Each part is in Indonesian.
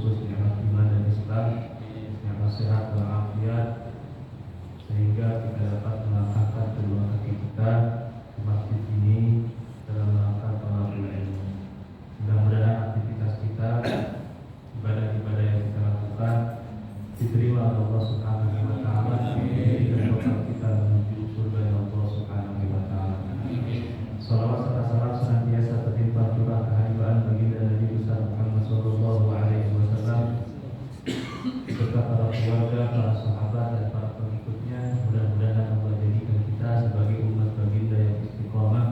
khusus nikmat iman dan Islam, nikmat sehat dan afiat, sehingga kita dapat melangkahkan kedua kaki kita di masjid ini dalam rangka thalabul ilmu. Mudah-mudahan aktivitas kita, ibadah-ibadah yang kita lakukan diterima oleh Allah Subhanahu wa taala, dan kita menuju surga Allah Subhanahu wa taala. Salawat serta salam senantiasa terlimpah curah kehadiran baginda Nabi besar Muhammad sallallahu alaihi wasallam beserta para keluarga, para sahabat dan para pengikutnya. Mudah-mudahan Allah jadikan kita sebagai umat baginda yang istiqomah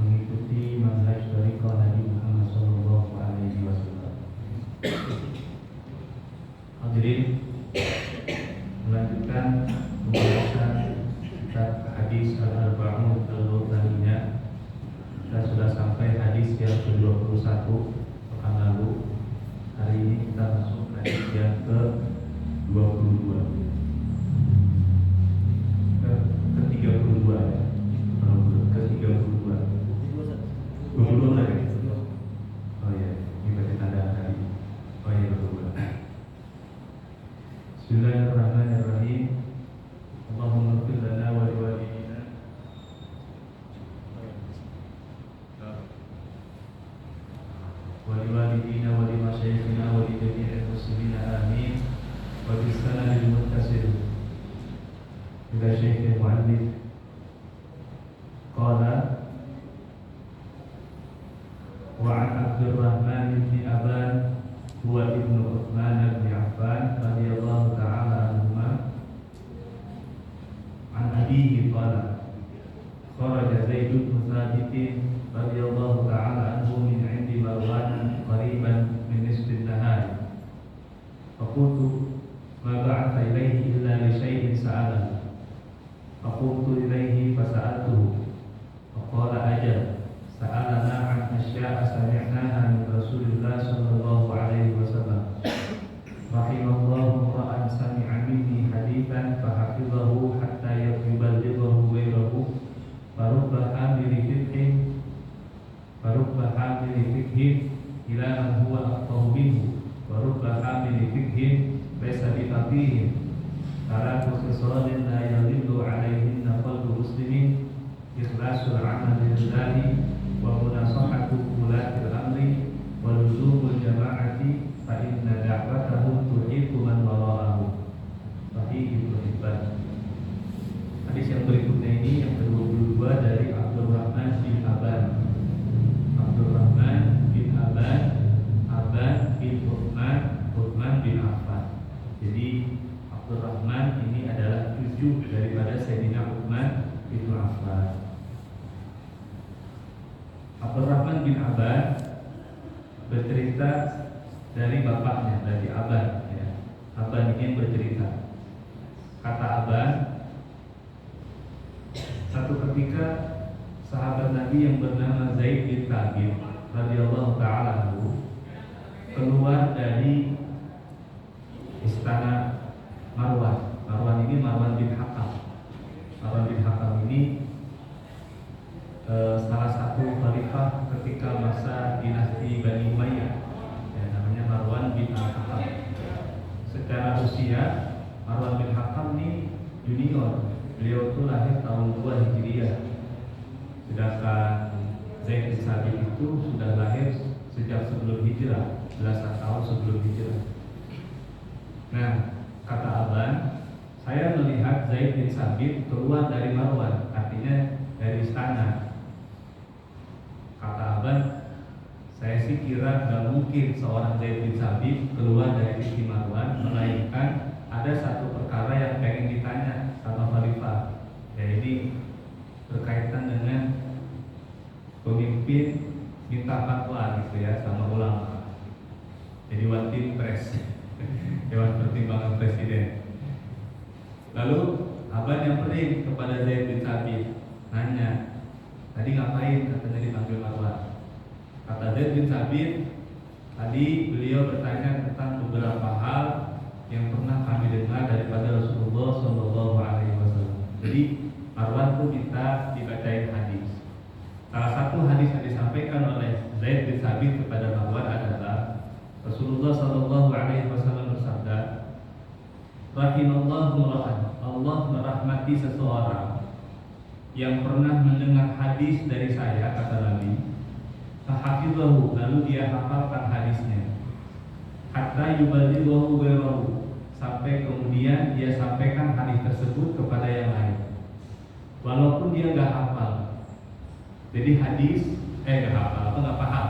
mengikuti manhaj thariqah Nabi Muhammad sallallahu alaihi wasallam. Hadirin, melanjutkan pembahasan kitab hadis Al-Arba'un Al-Ghazaliyah. Kita sudah sampai hadis yang ke-21 pekan lalu. Hari ini kita masuk hadis yang ke-22, ke-32 ya, ke-32, 22 lagi. Oh ya, ini berarti tanda hari. Oh ya, 22. Bismillahirrahmanirrahim. Allahumma ighfir lana wa liwalidina wa liwalidina wa limasyayikhina wa lijami'il muslimina amin. Wa bisana lil muttasil ila Syekh Mu'allif qala wa 'an Abdurrahman bin Aban huwa ibnu Uthman bin Affan radhiyallahu ta'ala anhuma an abihi qala kharaja Zaid bin Thabit radhiyallahu ta'ala anhu min 'indi Marwan qariban min nisfi an-nahar faqultu ma ba'atha ilayhi illa li shay'in sa'alahu faqultu ilayhi fasa'altuhu faqala ajal sa'alana 'an asya'a sami'naha min Rasulillah sallallahu alaihi wasallam rahimallahu ra'an sami'a minni hadithan fahafizahu hatta yuballighahu ghayrahu farubba hamili fiqhin ila man huwa afqahu minhu wa rubba hamili fiqhin laysa bifaqihin taratu khisalin la yadillu alaihinna qalbu muslimin ikhlasul amal lillahi wa munasahatu ulatil amri wa luzumul jama'ati fa inna da'watahum tuhibu man wara'ahu. Sahih Ibnu Hibban. Hadis yang berikutnya ini yang ke-22 dari Abdurrahman bin Aban. Abdurrahman bin Aban, Aban bin Uthman, Uthman bin Affan. Jadi Abdurrahman ini adalah cucu daripada Sayyidina Uthman bin Affan. Abdurrahman bin Aban bercerita dari bapaknya, dari Aban ya. Aban ini yang bercerita. Kata Aban, satu ketika sahabat Nabi yang bernama Zaid bin Thabit radhiyallahu ta'ala anhu keluar dari istana Marwan. Marwan ini Marwan bin Hakam. Marwan bin Hakam ini salah satu khalifah ketika masa dinasti Bani Umayyah ya, namanya Marwan bin Hakam. Secara usia Marwan bin Hakam ini junior. Beliau itu lahir tahun 2 Hijriah. Sedangkan Zaid bin Thabit itu sudah lahir sejak sebelum hijrah, belasan tahun sebelum hijrah. Nah, kata Aban, saya melihat Zaid bin Thabit keluar dari Marwan, artinya dari istana. Kata Aban, saya sih kira gak mungkin seorang Zaid bin Thabit keluar dari istana Marwan, melainkan ada satu perkara yang pengen ditanya sama khalifah. Ya, ini berkaitan dengan pemimpin minta fatwa gitu ya sama ulama. Jadi one team press, Dewan Pertimbangan Presiden. Lalu Aban yang pening kepada Zaid bin Thabit nanya, tadi ngapain katanya dipanggil Marwan? Kata Zaid bin Thabit, tadi beliau bertanya tentang beberapa hal yang pernah kami dengar daripada Rasulullah Shallallahu Alaihi Wasallam. Jadi Marwan tuh minta dibacain hadis. Salah satu hadis yang disampaikan oleh Zaid bin Thabit kepada Marwan adalah Rasulullah Shallallahu Rahimallahu ra'an, Allah merahmati seseorang yang pernah mendengar hadis dari saya, kata Nabi, fahafizahu, lalu dia hafalkan hadisnya, hatta yuballighahu ghairahu, sampai kemudian dia sampaikan hadis tersebut kepada yang lain, walaupun dia nggak hafal. Jadi hadis, nggak hafal atau nggak paham.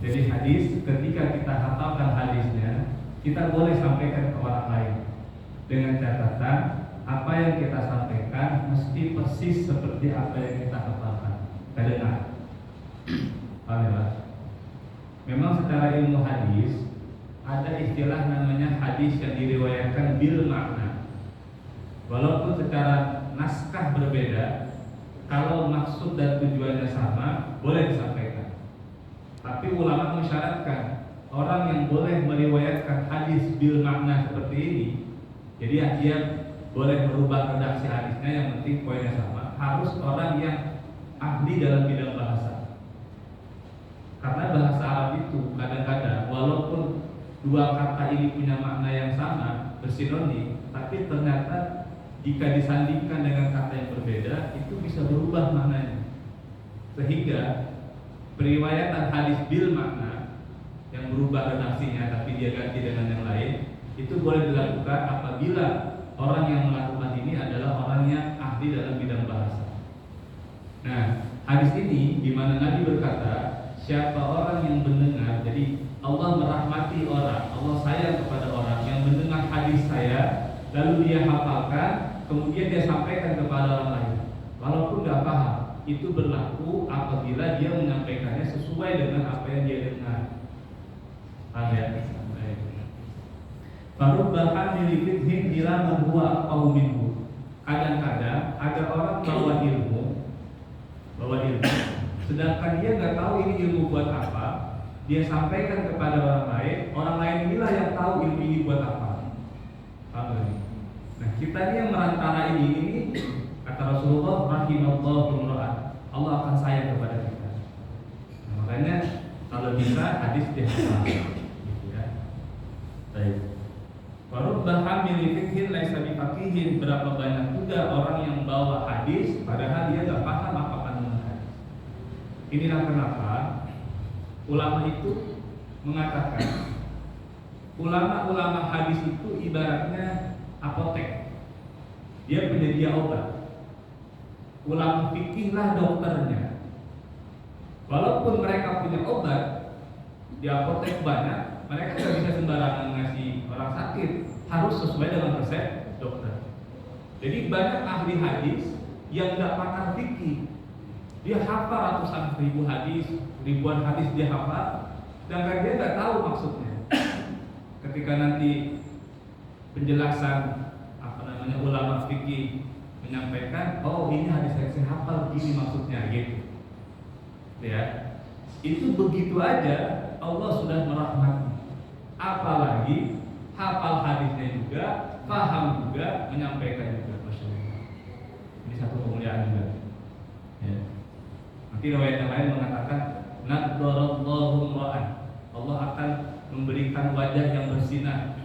Jadi hadis, ketika kita hafalkan hadisnya, kita boleh sampaikan ke orang lain dengan catatan apa yang kita sampaikan mesti persis seperti apa yang kita hafalkan, kita dengar. Memang secara ilmu hadis ada istilah namanya hadis yang diriwayatkan bil makna. Walaupun secara naskah berbeda, kalau maksud dan tujuannya sama, boleh disampaikan. Tapi ulama mensyaratkan orang yang boleh meriwayatkan hadis bil makna seperti ini, jadi dia boleh merubah redaksi hadisnya, yang penting poinnya sama, harus orang yang ahli dalam bidang bahasa. Karena bahasa Arab itu kadang-kadang walaupun dua kata ini punya makna yang sama, bersinonim, tapi ternyata jika disandingkan dengan kata yang berbeda, itu bisa berubah maknanya. Sehingga periwayatan hadis bil makna yang berubah redaksinya tapi dia ganti dengan yang lain, itu boleh dilakukan apabila orang yang melakukan ini adalah orang yang ahli dalam bidang bahasa. Nah, hadis ini di mana Nabi berkata, siapa orang yang mendengar, jadi Allah merahmati orang, Allah sayang kepada orang yang mendengar hadis saya, lalu dia hafalkan, kemudian dia sampaikan kepada orang lain, walaupun nggak paham. Itu berlaku apabila dia menyampaikannya sesuai dengan apa yang dia dengar. Paham ya? Farubbahan milifidhin ila man huwa aqahu minhu. Kadang-kadang ada orang bawa ilmu, sedangkan dia nggak tahu ini ilmu buat apa, dia sampaikan kepada orang lain inilah yang tahu ilmu ini buat apa. Nah, kita ini yang merantara ini kata Rasulullah, rahimallahu ra'an, Allah akan sayang kepada kita. Nah, makanya kalau bisa hadis dihafal, gitu ya. Baik. Warubba hamili fikhin laisa bifaqihin, berapa banyak juga orang yang bawa hadis padahal dia nggak paham apa kandungan hadis. Inilah kenapa ulama itu mengatakan ulama-ulama hadis itu ibaratnya apotek, dia penyedia obat. Ulama fikihlah dokternya. Walaupun mereka punya obat di apotek banyak, mereka tidak bisa sembarangan ngasih orang sakit, harus sesuai dengan resep dokter. Jadi banyak ahli hadis yang nggak pakar fikih, dia hafal ratusan ribu hadis, ribuan hadis dia hafal, sedangkan dia nggak tahu maksudnya. Ketika nanti penjelasan ulama fikih menyampaikan, oh ini hadis yang saya hafal begini maksudnya, gitu. Ya, itu begitu aja Allah sudah merahmati. Apalagi hafal hadisnya juga, paham juga, menyampaikan juga. Masya Allah. Ini satu kemuliaan juga. Ya. Nanti riwayat yang lain mengatakan, naddarallahu ra'an, Allah akan memberikan wajah yang bersinar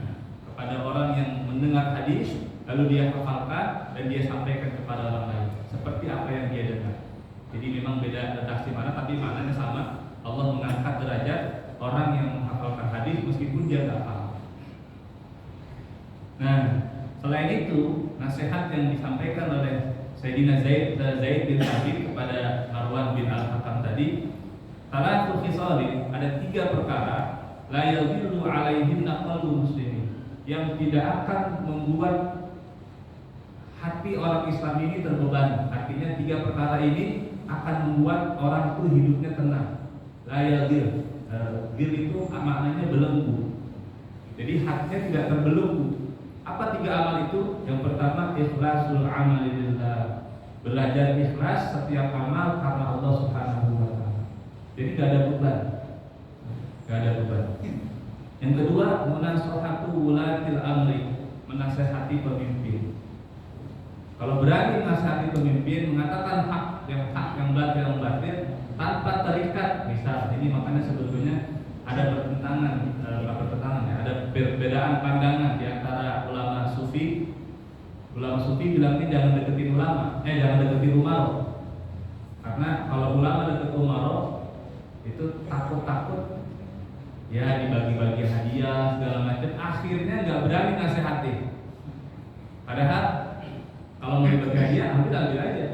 kepada orang yang mendengar hadis, lalu dia hafalkan dan dia sampaikan kepada orang lain seperti apa yang dia dengar. Jadi memang beda redaksi mana, tapi maknanya sama. Allah mengangkat derajat orang yang menghafalkan hadis meskipun dia tidak paham. Nah, selain itu nasihat yang disampaikan oleh Sayyidina Zaid bin Thabit kepada Marwan bin Al-Hakam tadi, salatu khisalin, ada 3 perkara la yadhillu alaihinna qalbu muslimin, yang tidak akan membuat hati orang Islam ini terbebani. Artinya 3 perkara ini akan membuat orang itu hidupnya tenang. La yadhil, dhil itu maknanya belenggu. Jadi hatinya tidak terbelenggu. Apa 3 amal itu? Yang pertama, ikhlasul amali lillah, belajar ikhlas setiap amal karena Allah Subhanahu wa taala. Jadi tidak ada beban. Tidak ada beban. Yang kedua, munasahatu wulatil amri, menasihati pemimpin. Kalau berani menasihati pemimpin, mengatakan hak yang batil tanpa terikat, misal ini, makanya sebetulnya ada bertentangan, ada perbedaan pandangan di antara ulama sufi. Ulama sufi bilang ini jangan deketin jangan deketin umaro. Karena kalau ulama deket umaro itu takut-takut ya dibagi-bagi hadiah segala macam, akhirnya nggak berani nasihatin. Padahal kalau mau dibagi hadiah ambil aja.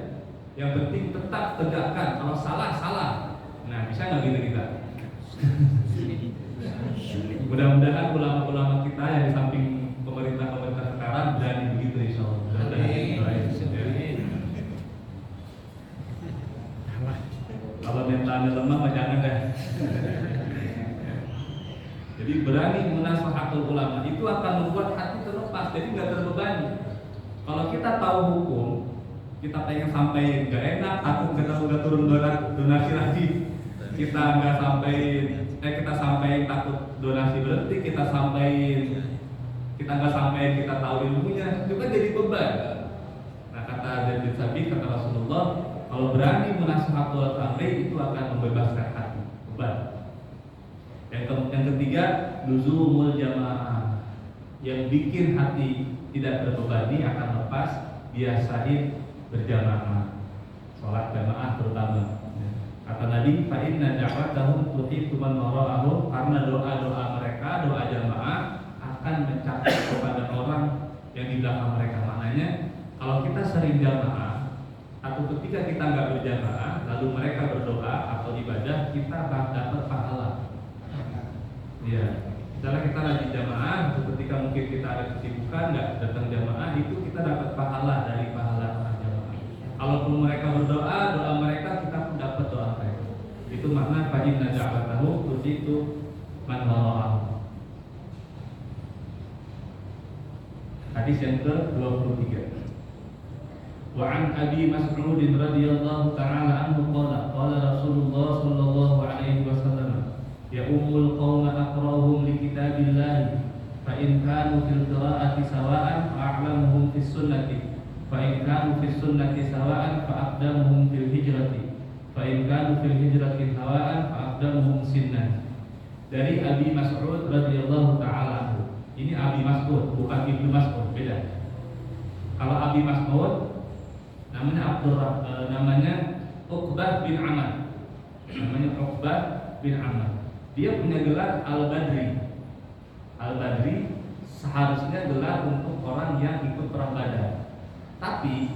Yang penting tetap tegakkan. Kalau salah. Nah, bisa nggak gitu kita? Mudah-mudahan ulama-ulama kita yang di samping pemerintah sekarang berani begitu, insya Allah. Kalau mentalnya lemah, jangan deh. Jadi berani menasihatul ulama itu akan membuat hati terlepas, jadi nggak terbebani. Kalau kita tahu hukum, kita pengen sampai nggak enak, takut nggak turun donasi lagi. Kita nggak sampai, kita sampai takut donasi berhenti, kita nggak sampai kita tahu ilmunya, itu kan jadi beban. Nah, kata Zaid bin Sabit, kata Rasulullah, kalau berani menasihatul amri itu akan membebaskan hati, beban. Yang ketiga, luzumul jamaah, yang bikin hati tidak terbebani akan lepas, biasain berjamaah, sholat jamaah terutama. Kata Nabi, fa inna da'watahum tuhitu man wara'ahum, karena doa-doa mereka, doa jamaah akan mencapai kepada orang yang di belakang mereka. Maknanya kalau kita sering jamaah atau ketika kita nggak berjamaah lalu mereka berdoa atau ibadah, kita bakal dapat pahala. Ya, misalnya kita rajin jamaah, ketika mungkin kita ada kesibukan nggak datang jamaah, itu kita dapat pahala dari pahala orang jamaah. Kalaupun mereka berdoa, doa mereka kita pun dapat doa mereka. Itu makna fa inna da'watahu tusitu man wara'ahu. Hadis yang ke-23. Wa an Abi Mas'ud radhiyallahu ta'ala anhu qala Rasulullah sallallahu alaihi wasallam, ya ummul qauma aqra'uhum li kitabillah, fa in kanu fil qira'ati sawa'an fa a'lamuhum fis sunnati, fa in kanu fis sunnati sawa'an fa aqdamuhum fil hijrati, fa in kanu fil hijrati sawa'an fa aqdamuhum sinnan. Dari Abi Mas'ud radhiyallahu ta'ala anhu. Ini Abi Mas'ud, bukan Ibnu Mas'ud, beda. Kalau Abi Mas'ud namanya Uqbah bin Amr. Namanya Uqbah bin Amr. Dia punya gelar Al-Badri. Al-Badri seharusnya gelar untuk orang yang ikut perang Badar. Tapi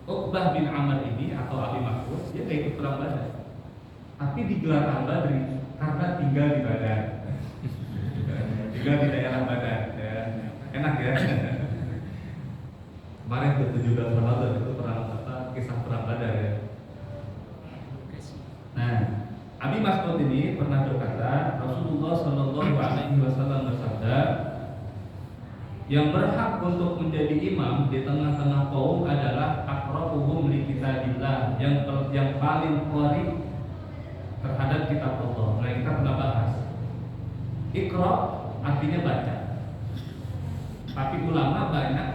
Uqbah bin Amr ini atau Abi Mas'ud, dia tidak ikut perang Badar. Tapi digelar Al-Badri karena tinggal di Badar. Tinggal di daerah Badar, ya. Enak ya. Kemarin ke-17 Ramadan itu kisah perang Badar ya. Nah, Abi Mas'ud ini pernah berkata, Rasulullah Shallallahu Alaihi Wasallam bersabda, yang berhak untuk menjadi imam di tengah-tengah kaum adalah aqra'uhum li kitabillah, yang paling qari terhadap kitab Allah. Nah, kita pernah bahas. Iqra artinya baca. Tapi ulama banyak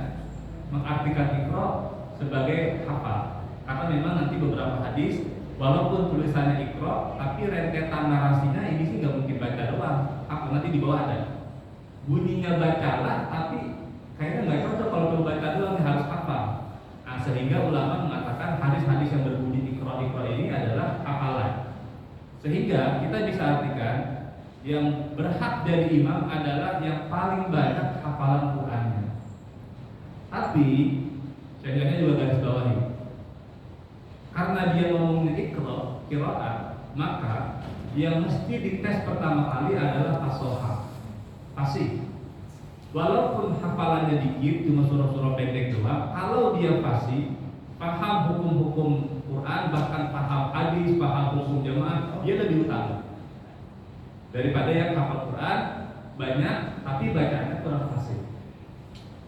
mengartikan iqra sebagai hafal. Karena memang nanti beberapa hadis walaupun tulisannya iqra, tapi rentetan narasinya ini sih nggak mungkin baca doang. Apa nanti di bawah ada bunyinya bacalah, tapi kayaknya nggak cocok kalau cuma baca doang, harus hafal. Nah, sehingga ulama mengatakan hadis-hadis yang berbunyi iqra ini adalah hafalan. Sehingga kita bisa artikan yang berhak jadi imam adalah yang paling banyak hafalan Qur'annya. Tapi saya juga garis bawahi, karena dia ngomongnya iqra, qiraat, maka yang mesti dites pertama kali adalah fasoha, fasih. Walaupun hafalannya dikit, cuma surah-surah pendek doang, kalau dia fasih, paham hukum-hukum Quran, bahkan paham hadis, paham hukum jamaah, dia lebih utama daripada yang hafal Quran banyak tapi bacanya kurang fasih.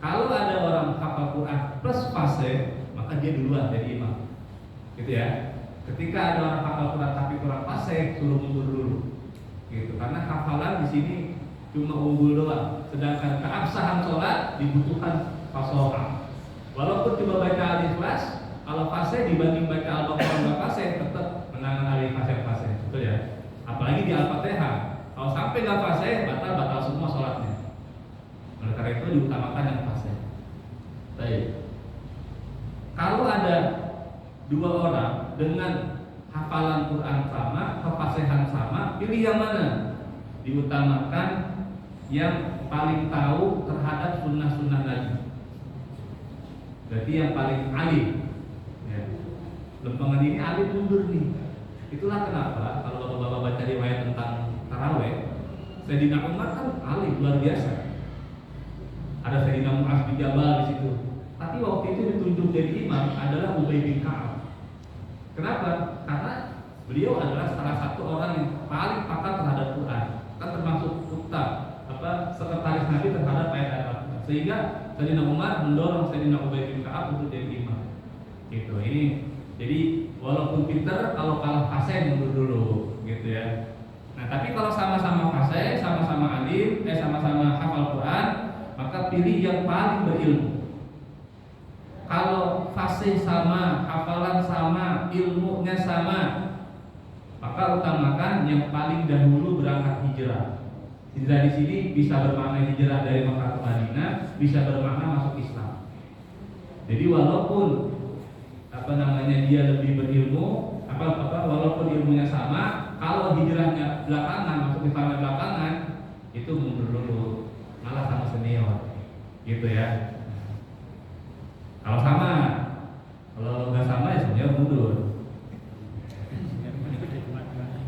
Kalau ada orang hafal Quran plus fasih, maka dia duluan jadi imam. Gitu ya. Ketika ada orang hafal Quran tapi kurang fasih, suruh mundur dulu. Gitu. Karena hafalan di sini cuma unggul doang. Sedangkan keabsahan sholat dibutuhkan fasohah. Walaupun cuma baca al-Ikhlas, kalau fasih dibanding baca Al-Baqarah enggak fasih, tetap menangan al-fasih. Betul ya? Apalagi di Al-Fatihah. Kalau sampai enggak fasih, batal semua sholatnya. karena itu diutamakan yang fasih. Baik. Kalau ada dua orang dengan hafalan Quran sama, kefasihan sama, pilih yang mana? Diutamakan yang paling tahu terhadap sunnah-sunnah Nabi. Berarti yang paling alim. Ya. Lempengan ini alim mundur nih. Itulah kenapa kalau bapak-bapak baca riwayat tentang taraweh, Sayyidina Umar kan alim luar biasa. Ada Sayyidina Mu'adz bin Jabal di situ. Tapi waktu itu ditunjuk jadi imam adalah Ubay bin Ka'ab. Kenapa? Karena beliau adalah salah satu orang yang paling pakar terhadap Quran. Kan termasuk sekretaris Nabi terhadap ayat-ayat Al-Quran. Sehingga Sayyidina Umar mendorong Sayyidina Ubay bin Ka'ab untuk jadi imam. Gitu. Ini jadi walaupun pinter, kalau kalah fasih mundur dulu, gitu ya. Nah, tapi kalau sama-sama fasih, sama-sama alim, sama-sama hafal Quran, maka pilih yang paling berilmu. Kalau fasih sama, hafalan sama, ilmunya sama, maka utamakan yang paling dahulu berangkat hijrah. Hijrah di sini bisa bermakna hijrah dari Makkah ke Madinah, bisa bermakna masuk Islam. Jadi walaupun dia lebih berilmu, walaupun ilmunya sama, kalau hijrahnya belakangan, masuk Islamnya belakangan, itu mundur dulu, malah sama senior, gitu ya. Kalau sama, kalau nggak sama ya senior mundur.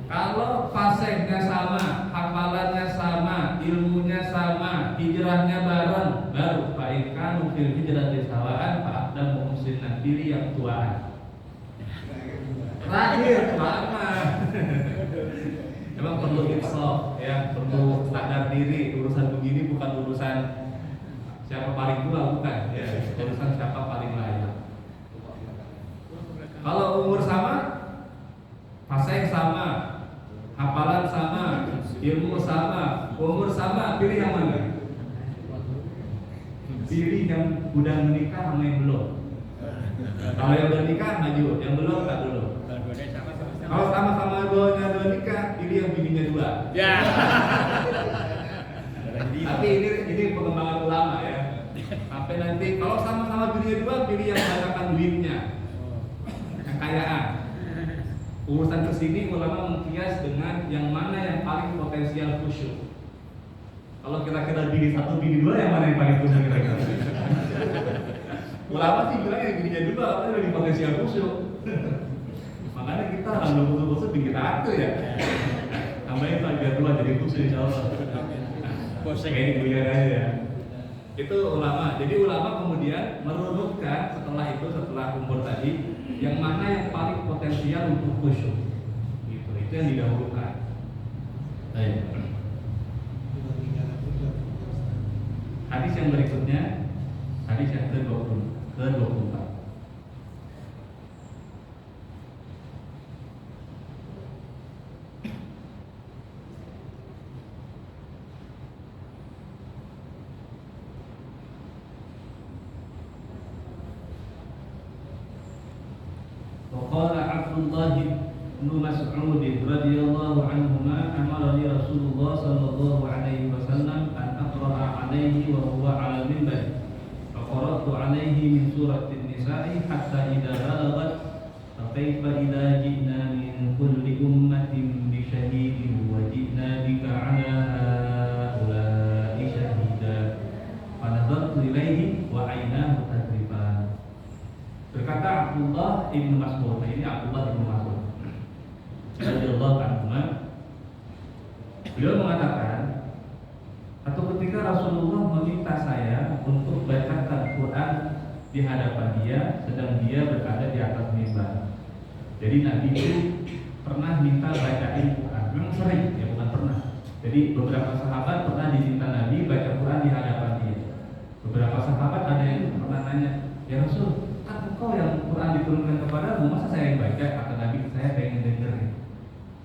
Kalau fasihnya sama, hafalannya sama, ilmunya sama, hijrahnya bareng, baru fa'ikanu fil hijrah disawaan fa'adam muhsinah, pilih yang tuaan. Terakhir, lama. Emang perlu insaf, ya, perlu sadar diri. Urusan begini bukan urusan siapa paling tua, bukan, ya, urusan siapa paling layak. Kalau umur sama, fasih sama, hafalan sama, ilmu sama, umur sama, pilih yang mana? Pilih yang udah menikah sama yang belum. Kalau yang udah nikah maju, yang belum tak dulu. Kalau sama-sama dua nikah, pilih yang bininya dua. Ya. Tapi ini pengembangan ulama ya. Sampai nanti kalau sama-sama bininya dua, pilih yang banyakkan duitnya, kekayaan. Urusan kesini ulama mengkias dengan yang mana yang paling potensial khusyuk. Kalau kira-kira bini satu, bini dua, yang mana yang paling khusyuk kira-kira? Ulama sih bilang yang bininya dua, apa lebih potensial khusyuk. Makanya kita alhamdulillah betul-betul bikin satu ya. Tambahin lagi dua jadi khusyuk insyaallah. Kayak ini aja ya. Itu ulama. Jadi ulama kemudian merunutkan setelah umur tadi, yang mana yang paling potensial untuk khusyuk. Gitu. Itu yang didahulukan. Baik. Hadis yang berikutnya, hadis yang ke-24. Qala Abdullah bin Mas'ud radhiyallahu anhuma amarani Rasulullah sallallahu alaihi wasallam an aqra'a alaihi wa huwa 'ala al-minbar. Fa qara'tu alaihi min surati an-nisa'i hatta idza balagat fa kaifa idza ji'na min kulli ummatin bi shahidin wa ji'na bika 'ala haula'i shahida. Fa nadartu ilaihi wa 'ainahu tadriban. Berkata Abdullah ibnu Mas'ud, ini Abdullah ibnu Mas'ud radhiyallahu anhu, beliau mengatakan, satu ketika Rasulullah meminta saya untuk bacakan Quran di hadapan dia, sedang dia berada di atas mimbar. Jadi Nabi itu pernah minta bacain Quran, memang sering, ya bukan pernah. Jadi beberapa sahabat pernah diminta Nabi baca Quran di hadapan dia. Beberapa sahabat ada yang pernah nanya, ya Rasul, engkau yang Quran diturunkan kepadamu, masa saya yang baca? Kata Nabi, saya pengen dengerin.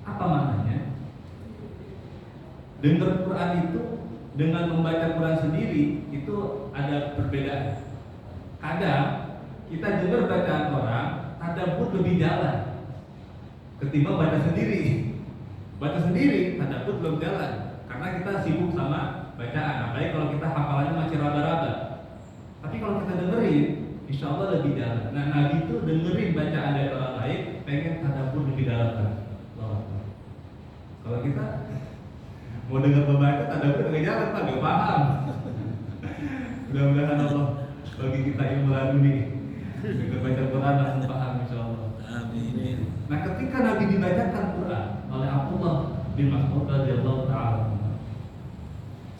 Apa maknanya? Dengar Quran itu dengan membaca Quran sendiri itu ada perbedaan. Kadang kita dengar bacaan orang, tadabbur lebih jalan ketimbang baca sendiri. Baca sendiri, tadabbur belum jalan karena kita sibuk sama bacaan. Apalagi kalau kita hafalannya masih insya Allah lebih dalam. Nah, Nabi itu dengerin bacaan dari orang lain, pengen tadabbur lebih dalam lagi. Kalau kita mau dengar pembaca tadabbur nggak jalan, Pak, nggak paham. Mudah-mudahan Allah bagi kita ilmu laduni, dengan baca Quran langsung paham insya Allah. Amin. Nah, ketika Nabi dibacakan Quran oleh Abdullah bin Mas'ud radhiyallahu ta'ala,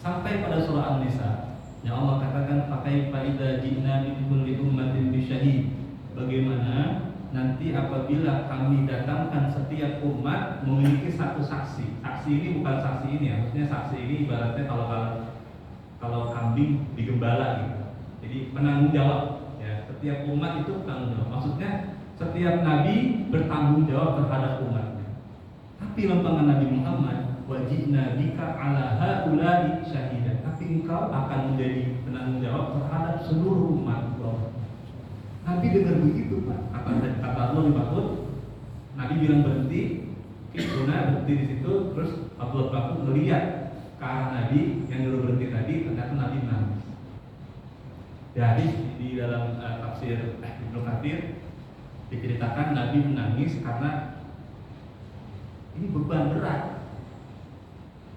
sampai pada surah An-Nisa yang Allah katakan pakai faida ji'na min kulli ummatin bisyahid, bagaimana nanti apabila kami datangkan setiap umat memiliki satu saksi. Saksi ini bukan saksi ini ya, maksudnya saksi ini ibaratnya kalau kambing digembala gitu. Jadi penanggung jawab ya, setiap umat itu penanggung jawab. Maksudnya setiap nabi bertanggung jawab terhadap umatnya. Tapi lempangan Nabi Muhammad, wajibna bika ala haula'i syahidan. Tapi engkau akan menjadi penanggung jawab terhadap seluruh umat Allah. Nabi dengar begitu, Pak. Kata Allah dimaksud, Nabi bilang berhenti, berhenti di situ, terus Abdullah bin Mas'ud melihat ke arah Nabi yang dulu berhenti tadi, ternyata Nabi menangis. Jadi di dalam tafsir Ibnu Katsir diceritakan Nabi menangis karena ini beban berat.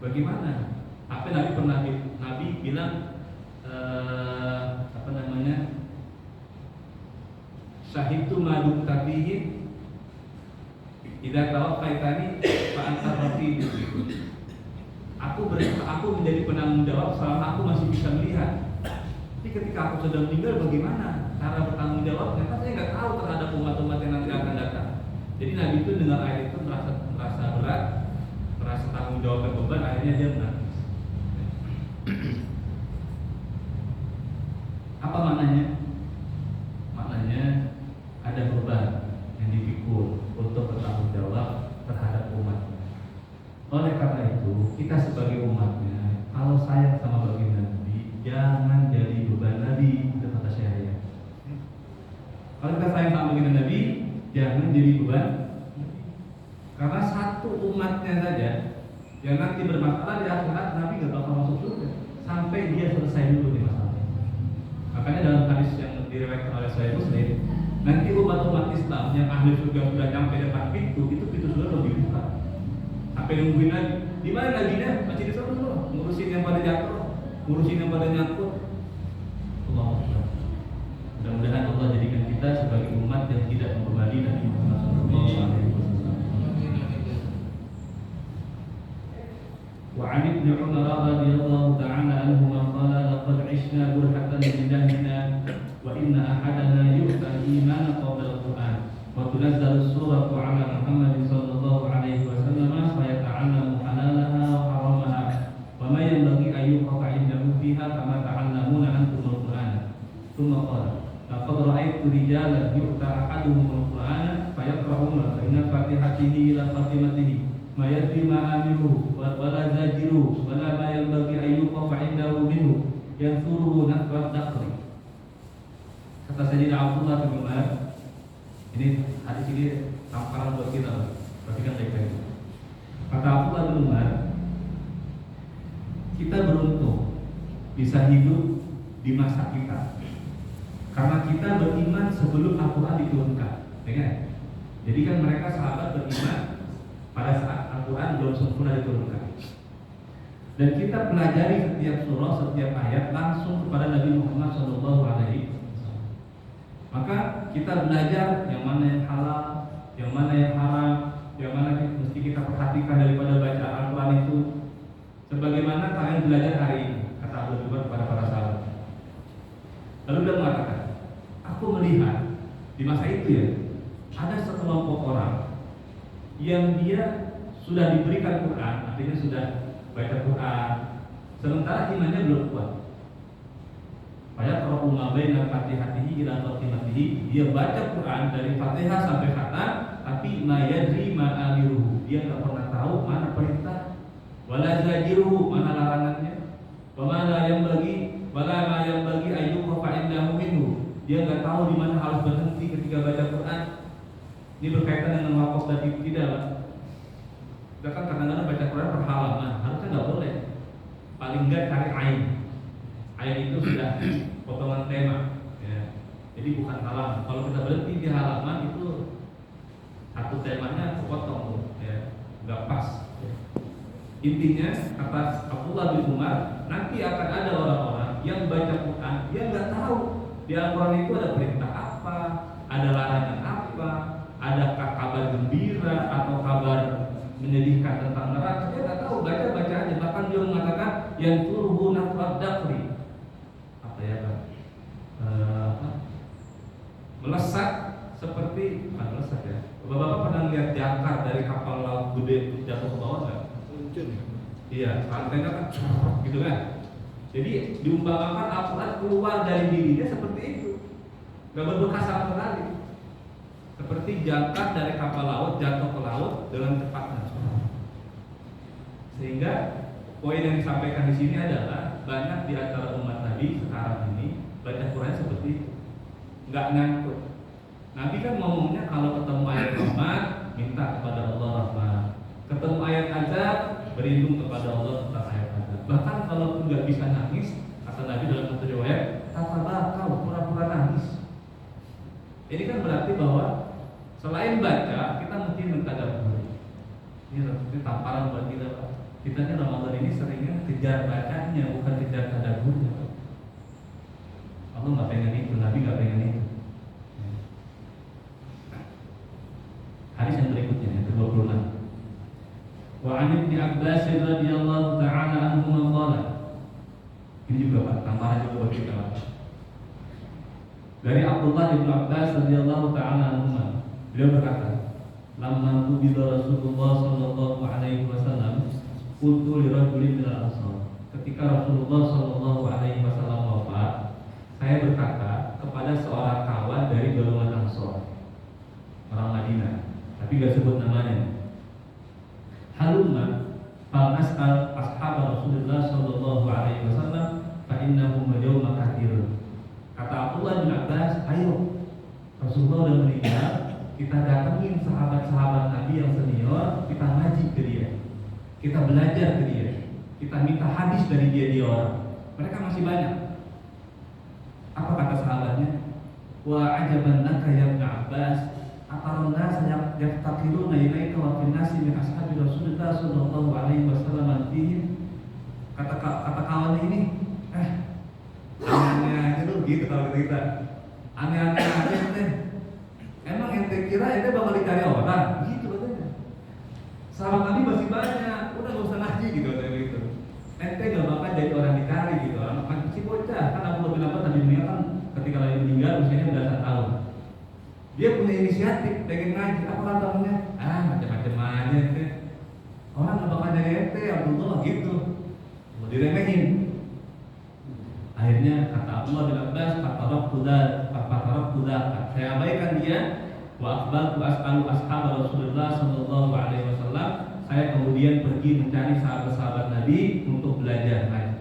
Bagaimana? Apa Nabi pernah Nabi bilang Syahidtu madum tabihin idza tawaffaitani fa anta raqib. Aku menjadi penanggung jawab selama aku masih bisa melihat. Tapi ketika aku sudah meninggal bagaimana cara bertanggung jawab? Ternyata saya nggak tahu terhadap umat-umat yang nanti akan datang. Jadi Nabi itu dengar ayat itu merasa berat, merasa tanggung jawab dan beban, akhirnya dia menangis. Apa maknanya? Maknanya ada beban yang dipikul untuk bertanggung jawab terhadap umatnya. Oleh karena itu, kita sebagai umatnya, kalau sayang sama baginda Nabi, jangan jadi beban Nabi, itu kata Syekh. Kalau kita sayang sama baginda Nabi, jangan jadi beban. Karena satu umatnya saja yang nanti bermasalah di akhirat, Nabi gak bakal masuk surga sampai dia selesai dulu di masalahnya. Makanya dalam hadis yang diriwayatkan oleh Sahih Muslim, nanti umat-umat Islam yang ahli surga sudah sampai depan pintu, itu pintu surga belum dibuka. Sampai nungguin lagi. Di mana nabinya? Masih di sana loh. Ngurusin yang pada jatuh, ngurusin yang pada nyangkut. Allah Akbar. Mudah-mudahan Allah jadikan kita sebagai umat yang tidak membebani Nabi Muhammad SAW. وعن ابن عمر رضي الله تعالى عنهما قال لقد عشنا برهة بدهرنا وإن أحدنا يؤتى الإيمان قبل القرآن وتنزل السورة على محمد صلى الله عليه وسلم فيتعلم حلالها وحرامها وما ينبغي أن يوقف عنده فيها كما تعلمون أنتم القرآن. ثم قال لقد رأيت رجالا يؤتى أحدهم القرآن فيقرؤون بين فاتحته إلى خاتمته ما يدري ما عامله ولا زاجره ولا ما ينبغي أن يوقف عنده منه ينثره نثر الدقر. Kata Sayyidina Abdullah bin Umar, ini hadis ini tamparan buat kita, perhatikan baik-baik. Kata Abdullah bin Umar, kita beruntung bisa hidup di masa kita karena kita beriman sebelum Al-Quran diturunkan, ya kan? Jadi kan mereka sahabat beriman pada saat Al-Quran belum sempurna diturunkan. Dan kita pelajari setiap surah, setiap ayat langsung kepada Nabi Muhammad SAW. Maka kita belajar yang mana yang halal, yang mana yang haram, yang mana mesti kita perhatikan daripada baca Al-Quran itu. Sebagaimana kalian belajar hari ini, kata Abu Bakar kepada para sahabat. Lalu dia mengatakan, aku melihat di masa itu ya, ada sekelompok orang yang dia sudah diberikan Quran, artinya sudah baca Quran, sementara imannya belum kuat. Kalau umabaina fatihatihi ila khatimatihi, dia baca Quran dari Fatihah sampai khatam, tapi ma yadri ma amiruhu, dia enggak pernah tahu mana perintah, wala zajiruhu, mana larangannya, wa ma yang bagi ayyuqa indahu minhu, dia enggak tahu di mana harus berhenti ketika baca Quran. Ini berkaitan dengan wakaf dan tidak. Kita kan kadang-kadang baca Quran per halaman, harusnya nggak boleh. Paling nggak cari ain itu sudah potongan tema. Ya. Jadi bukan halaman. Kalau kita berhenti di halaman itu satu temanya kepotong tuh, ya, nggak pas. Ya. Intinya kata Abdullah bin Umar, nanti akan ada orang-orang yang baca Quran, dia nggak tahu di Al-Quran itu ada perintah apa, ada larangan apa, adakah kabar gembira atau kabar menyedihkan tentang neraka, dia nggak tahu, baca aja. Bahkan dia mengatakan yang turhu nafad dakri, apa ya kan, melesat seperti, bukan melesat ya. Bapak-bapak pernah lihat jangkar dari kapal laut gede jatuh ke bawah nggak? Iya, rantainya kan gitu kan. Jadi diumpamakan Al-Quran keluar dari dirinya seperti itu, nggak berbekas sama sekali. Seperti jangkar dari kapal laut jatuh ke laut dengan cepatnya. Sehingga poin yang disampaikan di sini adalah banyak di antara umat Nabi sekarang ini baca Quran seperti itu, nggak nyangkut. Nabi kan ngomongnya kalau ketemu ayat rahmat minta kepada Allah rahmat, ketemu ayat azab berlindung kepada Allah tentang ayat azab. Bahkan kalau nggak bisa nangis, kata Nabi dalam satu riwayat, kau pura-pura nangis. Ini kan berarti bahwa selain baca kita mesti mentadabbur. Ini tamparan buat kita, Pak. Kita ini Ramadan ini seringnya kejar bacanya, bukan kejar tadabburnya. Allah nggak pengen itu, Nabi nggak pengen itu. Hadis yang berikutnya yang ke-26. Wa 'an Ibnu Abbas radhiyallahu ta'ala anhu qala. Ini juga Pak, tamparan juga bagi kita. Dari Abdullah bin Abbas radhiyallahu ta'ala anhu, beliau berkata, "Lamma qubida Rasulullah sallallahu alaihi wasallam, qultu li rajulin min al-ansar." Ketika Rasulullah sallallahu alaihi wasallam wafat, saya berkata kepada seorang kawan dari golongan Ansor, orang Madinah, tapi gak sebut namanya. Halumma fal as'al ashab Rasulullah sallallahu alaihi wasallam fa innahum yawma kathirun. Kata Abdullah bin Abbas, ayo, Rasulullah sudah meninggal, kita datengin sahabat-sahabat Nabi yang senior, kita ngaji ke dia, kita belajar ke dia, kita minta hadis dari dia orang. Mereka masih banyak. Apa kata sahabatnya? Wa ajaban laka ya Ibnu Abbas, ataronna yaftaqiruna ilaika wa fil nasi min ashabi Rasulullah sallallahu alaihi wasallam fihim. Kata kawannya ini, aneh-aneh aja lu gitu kalau kita. Aneh-aneh aja teh. Emang ente kira ente bakal dicari orang? Gitu katanya. Sahabat Nabi masih banyak, udah gak usah ngaji gitu katanya gitu. Ente gak bakal jadi orang dicari gitu. Anak kecil bocah, kan aku lebih lama tadi dunia kan ketika lagi meninggal usianya belasan tahun. Dia punya inisiatif, pengen ngaji, apa katanya? Macam-macam aja ente. Orang gak bakal dari ente, Abdullah gitu. Mau diremehin. Akhirnya kata Abdullah bin Abbas, fatarab kuda, saya abaikan dia. Wa aqbaltu as'alu ashab Rasulullah sallallahu alaihi wasallam. Saya kemudian pergi mencari sahabat-sahabat Nabi untuk belajar ngaji.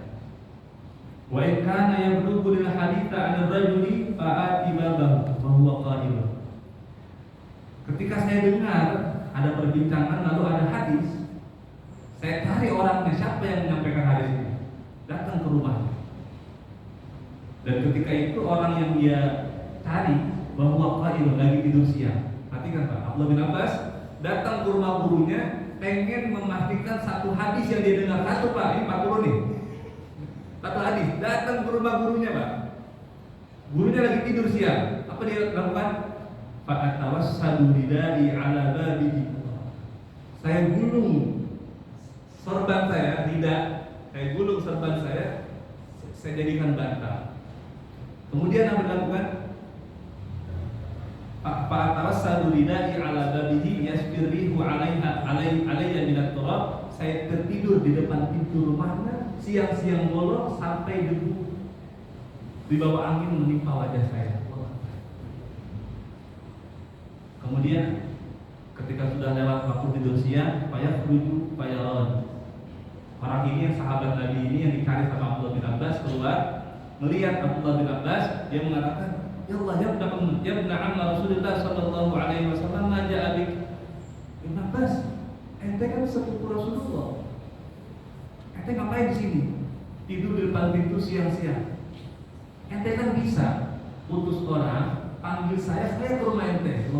Wa in kana yablughu lil haditsa 'an ar-rajuli fa'ati babahu wa huwa qa'im. Ketika saya dengar ada perbincangan lalu ada hadis, saya cari orangnya, siapa yang menyampaikan hadis ini. Datang ke rumahnya. Dan ketika itu orang yang dia cari bahwa qa'im lagi tidur siang. Perhatikan Pak, Abdullah bin Abbas datang ke rumah gurunya pengen memastikan satu hadis yang dia dengar. Satu Pak, ini 40 nih. Satu hadis, datang ke rumah gurunya Pak. Gurunya lagi tidur siang. Apa dia lakukan? Fa'atawassadu bidai ala babihi. Saya gulung sorban saya, tidak. Saya gulung sorban saya jadikan bantal. Kemudian apa dilakukan? Fa'atawassadu bidai ala babihi yasbirrihu alayya minat turab. Saya tertidur di depan pintu rumahnya, siang-siang bolong sampai debu di bawah angin menimpa wajah saya. Kemudian ketika sudah lewat waktu tidur siang, fayaron. Orang ini yang sahabat Nabi ini yang dicari sama Abdullah bin Abbas keluar, melihat Abdullah bin Abbas, dia mengatakan, "Ya Allah, ya ibn amma Rasulullah sallallahu alaihi wasallam, ma ja'a bik?" Ibn Abbas, ente kan sepupu Rasulullah. Ente ngapain di sini? Tidur di depan pintu siang-siang. Ente kan bisa utus orang, panggil saya ke rumah ente.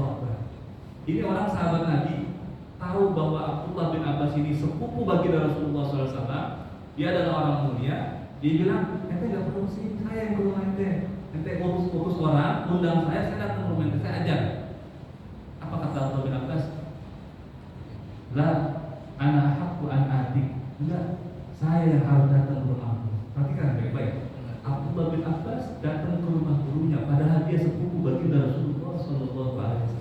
Ini orang sahabat Nabi tahu bahwa Abdullah bin Abbas ini sepupu baginda Rasulullah SAW. Dia adalah orang mulia. Dia bilang, ente gak perlu sini, saya yang ke rumah ente. Ente utus orang, undang saya datang ke rumah ente, saya ajar. Apa kata Abdullah bin Abbas? La ana haqqu an atik. Enggak, saya yang harus datang ke rumahmu. Perhatikan baik-baik. Abdullah bin Abbas datang ke rumah gurunya, padahal dia sepupu baginda Rasulullah SAW.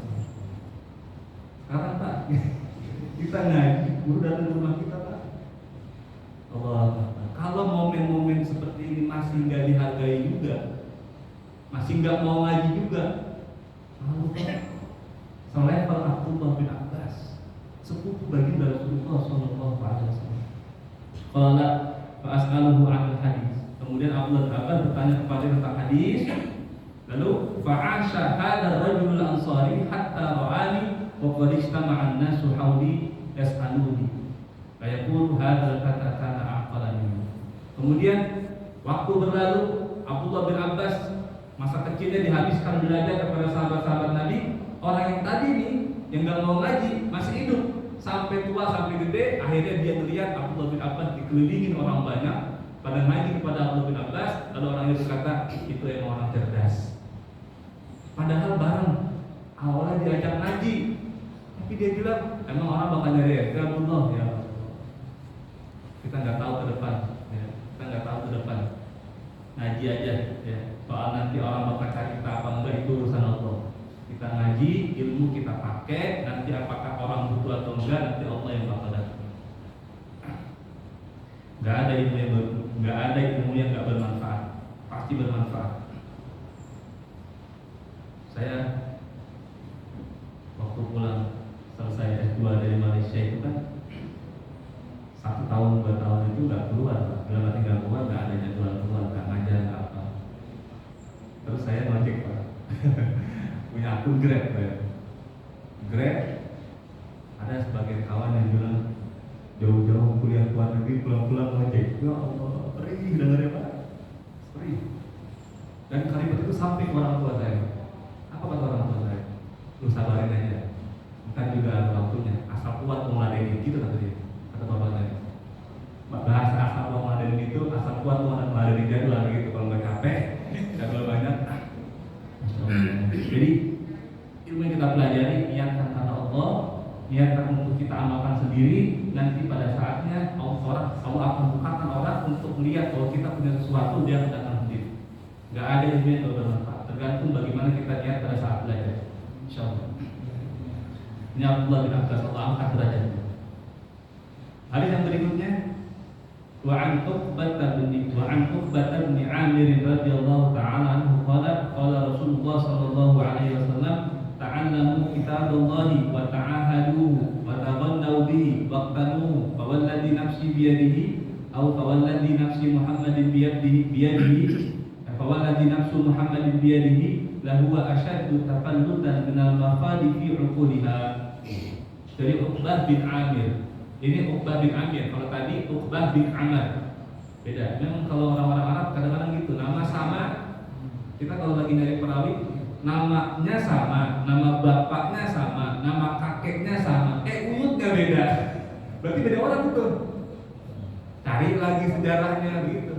Sekarang Pak, kita ngaji, guru datang ke rumah kita Pak. Allah. Kalau momen-momen seperti ini masih nggak dihargai juga, masih nggak mau ngaji juga, lalu selevel Abdullah bin Abbas, sepupu baginda Rasulullah SAW. Qala fa as'aluhu 'anil hadis. Kemudian Abdullah bin Abbas bertanya kepada tentang hadis. Lalu fa'asha hadzal rajul ansari hatta ra'ani wa qad istama'an nasu hawli yas'aluni. Fa yaqulu hadzal fata kana aqalani. Kemudian waktu berlalu, Abdullah bin Abbas masa kecilnya dihabiskan belajar kepada sahabat-sahabat Nabi. Orang yang tadi nih yang nggak mau ngaji masih hidup sampai tua sampai gede. Akhirnya dia melihat Abdullah bin Abbas dikelilingin orang banyak pada ngaji kepada Abdullah bin Abbas. Lalu orang itu berkata, itu emang orang cerdas. Padahal bareng awalnya diajak ngaji, tapi dia bilang emang orang bakal nyari ya Abdullah ya. Kita nggak tahu ke depan. Kita nggak tahu ke depan, ngaji aja ya. Soal nanti orang bakal cari kita apa enggak itu urusan Allah. Kita ngaji, ilmu kita pakai. Nanti apakah orang butuh atau enggak, nanti Allah yang bakal datang. Nggak ada ilmu yang nggak bermanfaat, pasti bermanfaat. Saya waktu pulang selesai S2 dari Malaysia itu kan 1 tahun 2 tahun itu nggak keluar, dalam arti nggak keluar, nggak ada jadwal keluar, nggak ngajar, nggak apa. Terus saya ngojek Pak, punya akun Grab Pak. Grab, ada sebagian kawan yang bilang jauh-jauh kuliah luar negeri pulang-pulang ngojek. Ya Allah, perih dengarnya Pak, perih. Dan kalimat itu sampai ke orang tua saya. Apa kata orang tua saya? Lu sabarin aja, bukan juga ada waktunya, asal kuat mau ngeladenin gitu kata dia. Kata bapak saya, bahasa asal kuat ngeladenin itu, asal kuat mau ngeladenin jadwal gitu. Kalau nggak capek, jadwal banyak. Jadi ilmu yang kita pelajari niatkan karena Allah, niatkan untuk kita amalkan sendiri. Nanti pada saatnya Allah akan bukakan orang untuk melihat bahwa kita punya sesuatu, dia akan datang sendiri. Nggak ada ilmu yang bermanfaat, tergantung bagaimana kita niat pada saat belajar. Insyaallah. Ini Abdullah bin Abbas, Allah angkat derajatnya. Hadis yang berikutnya, wa an Uqbah bin Amir radhiyallahu ta'ala anhu qala Rasulullah sallallahu alaihi wasallam ta'allamu kitaballahi wa ta'ahaduhu wa taghannaw bihi waqtanuhu fa walladhi nafsi biyadihi aw fa walladhi nafsi Muhammadin biyadihi fa walladhi nafsu Muhammadin biyadihi lahu ashaddu tafallutan minal mafadi fi uquliha. Dari Uqbah bin Amir. Ini Uqbah bin Amir, kalau tadi Uqbah bin Amr. Beda. Memang kalau orang-orang Arab kadang-kadang gitu, nama sama. Kita kalau lagi nyari perawi, namanya sama, nama bapaknya sama, nama kakeknya sama, uyutnya beda. Berarti beda orang betul. Cari lagi sejarahnya begitu.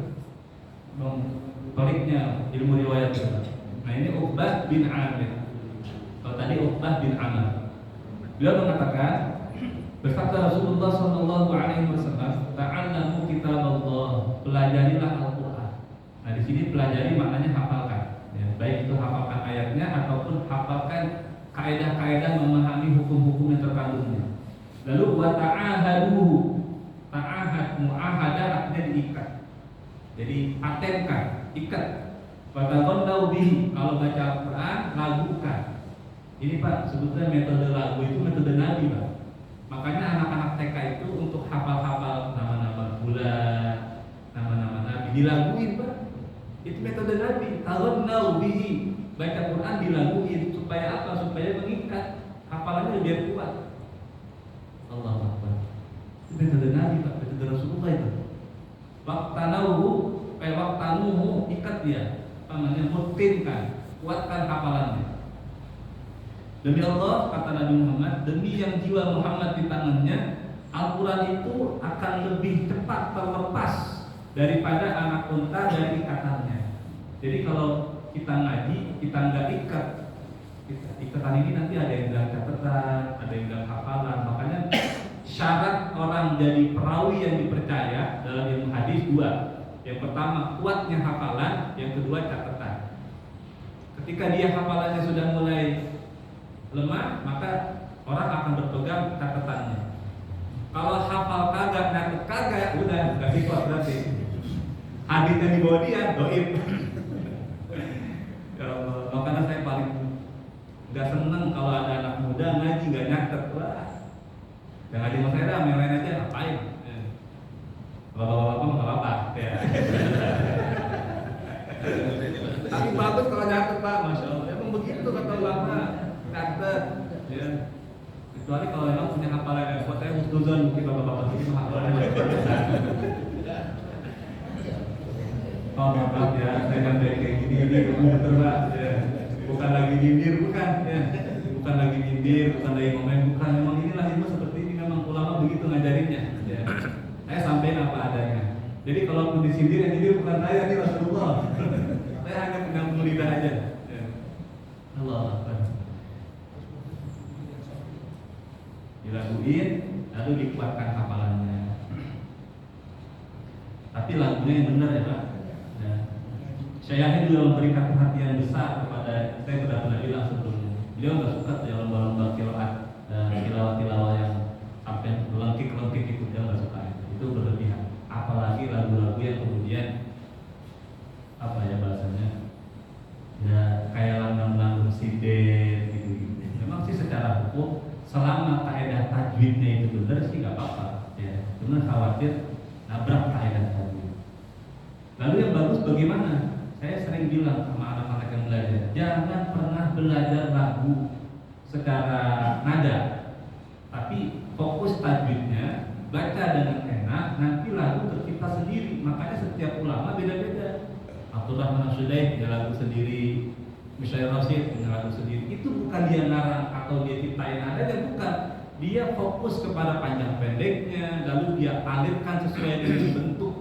Toliknya ilmu riwayat. Nah ini Uqbah bin Amir. Kalau tadi Uqbah bin Amr. Beliau mengatakan, bersabda Rasulullah sallallahu alaihi wasallam, ta'allamu kitaballah, pelajarilah Al-Qur'an. Nah, di sini pelajari maknanya hafalkan. Ya, baik itu hafalkan ayatnya ataupun hafalkan kaidah-kaidah memahami hukum-hukum yang terkandungnya. Lalu wa ta'ahaduhu. Ta'ahad, mu'ahadah artinya diikat. Jadi patenkan, ikat. Wa taghannaw bihi, kalau baca Al-Qur'an lagukan. Ini Pak, sebetulnya metode lagu itu metode Nabi Pak. Makanya anak-anak TK itu untuk hafal-hafal nama-nama bulan, nama-nama Nabi dilaguin Pak. Itu metode Nabi. Taghannaw bihi, baca Quran dilaguin supaya apa? Supaya mengikat hafalannya biar kuat. Allahu Akbar. Itu metode Nabi Pak, metode Rasulullah itu. Waqtanuhu, ikat dia. Namanya mutkinkan. kuatkan hafalannya. Demi Allah, kata Nabi Muhammad, demi yang jiwa Muhammad di tangannya, Al-Quran itu akan lebih cepat terlepas daripada anak unta dari ikatannya. Jadi kalau kita ngaji, kita nggak ikat, ikatan ini nanti ada yang bilang catatan, ada yang bilang hafalan. Makanya syarat orang jadi perawi yang dipercaya dalam ilmu hadis dua. Yang pertama kuatnya hafalan, yang kedua catatan. Ketika dia hafalannya sudah mulai lemah, maka orang akan berpegang catatannya. Kalau hafal kagak, nyatet kagak, udah nggak kuat berarti. Hadisnya di bawah dia, doib. Makanya saya paling nggak seneng kalau ada anak muda ngaji nggak nyatet. Wah, yang ngaji mas saya yang lain aja ngapain? Bapak-bapak nggak apa-apa. Ya. Tapi bagus kalau nyatet Pak, masya Allah. Emang begitu kata bapak, nyatet. Ya. Kecuali kalau memang punya hafalan yang kuat, saya husnuzon mungkin bapak-bapak ini hafalannya besar. Oh maaf ya, saya kan dari kayak gini bener Pak. Ya. Bukan lagi nyindir, bukan ya. Bukan lagi nyindir, bukan lagi ngomong, bukan. Memang inilah ilmu seperti ini, memang ulama begitu ngajarinnya. Ya. Saya sampaikan apa adanya. Jadi kalaupun disindir, yang nyindir bukan saya, ini Rasulullah. Saya hanya pegang lidah aja. Ya. Allah Akbar. Dilakuin, lalu dikuatkan hafalannya. Tapi lagunya yang benar ya Pak. Ya. Saya juga memberikan perhatian besar kepada, saya sudah pernah bilang sebelumnya. Beliau nggak suka ya lomba-lomba kiroat dan tilawah-tilawah yang sampai lengkik-lengkik itu, dia nggak suka itu berlebihan. Apalagi lagu-lagu yang kemudian apa ya bahasanya, ya kayak langgam-langgam sidet gitu. Memang sih secara hukum selama kaidah tajwidnya itu benar sih nggak apa-apa ya, cuma khawatir nabrak kaidah tajwid. Lalu yang bagus bagaimana? Saya sering bilang sama anak-anak yang belajar, jangan pernah belajar lagu secara nada, tapi fokus tajwidnya, baca dengan enak, nanti lagu tercipta sendiri. Makanya setiap ulama beda-beda. Abdurrahman As-Sudaih punya lagu sendiri, Mishair Rasyid punya lagu sendiri. Itu bukan dia ngarang atau dia ciptain adanya, bukan. Dia fokus kepada panjang pendeknya, lalu dia alirkan sesuai dengan bentuk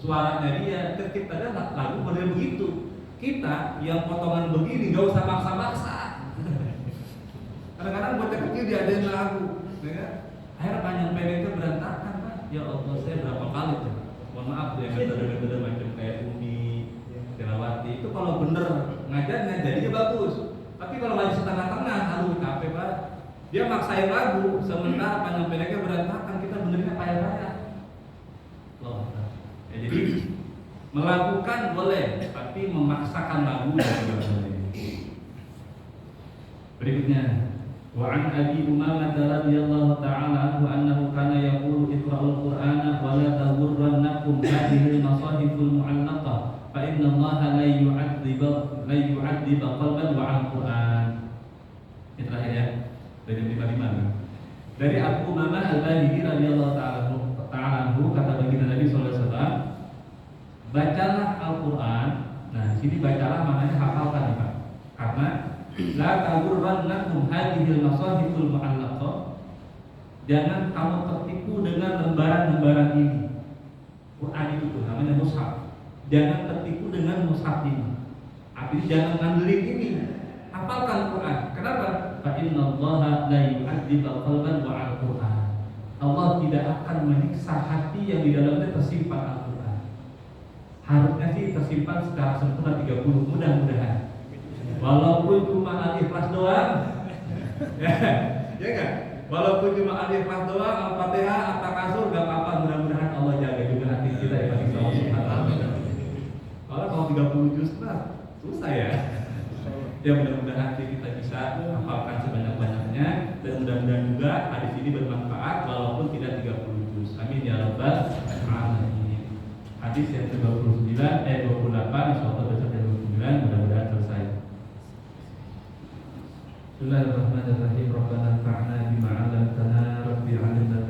suaranya dia, terciptanya lagu model begitu. Kita yang potongan begini gak usah maksa-maksa. Kadang-kadang bocah kecil diadain lagu, ya. Akhirnya panjang pendeknya berantakan Pak. Ya Allah, saya berapa kali tuh. Mohon maaf ya, metode-metode macam kayak Umi, Tilawati itu kalau bener ngajarnya jadinya bagus. Tapi kalau lagi setengah-tengah, aduh capek Pak. Dia maksain lagu, sementara panjang pendeknya berantakan, kita benernya payah-payah. Loh. Ya, jadi melakukan boleh, tapi memaksakan lagu tidak boleh. Berikutnya, wa an Abi Umamah radhiyallahu ta'ala anhu annahu kana yaqulu iqra'ul Qur'ana wa la taghurrannakum hadhihi al-masahiful mu'allaqah fa inna Allaha la yu'adzibu qalban wa al-Qur'an. Ini terakhir ya. Dari 55. Dari Abu Umamah al-Bahili radhiyallahu ta'ala anhu, kata baginda Nabi sallallahu alaihi wasallam, bacalah Al-Quran. Nah, di sini bacalah maknanya hafalkan ya Pak. Karena la taghurrannakum hadhil masahiful mu'allaqah. Jangan kamu tertipu dengan lembaran-lembaran ini. Quran itu namanya mushaf. Jangan tertipu dengan mushaf ini. Artinya jangan ngandelin ini. Hafalkan Quran. Kenapa? Fa innallaha la yu'adzibu qalban wa al-Quran. Allah tidak akan menyiksa hati yang di dalamnya tersimpan Al-Quran. Harusnya sih tersimpan secara sempurna 30, mudah-mudahan. Walaupun cuma al-ikhlas doang, ya kan? Walaupun cuma al-ikhlas doang, al-fatihah, at-takasur, gak apa-apa. Mudah-mudahan Allah jaga juga hati kita ya Pak Subhanahu. Kalau 30 juz susah ya. Ya mudah-mudahan kita bisa hafalkan sebanyak-banyaknya, dan mudah-mudahan juga hadis ini bermanfaat walaupun tidak 30 juz. Amin ya rabbal alamin. Hadis yang ke-29 28 insyaallah besok yang 29 mudah-mudahan selesai. Bismillahirrahmanirrahim. Rabbana anfa'na bima 'allamtana rabbi 'allimna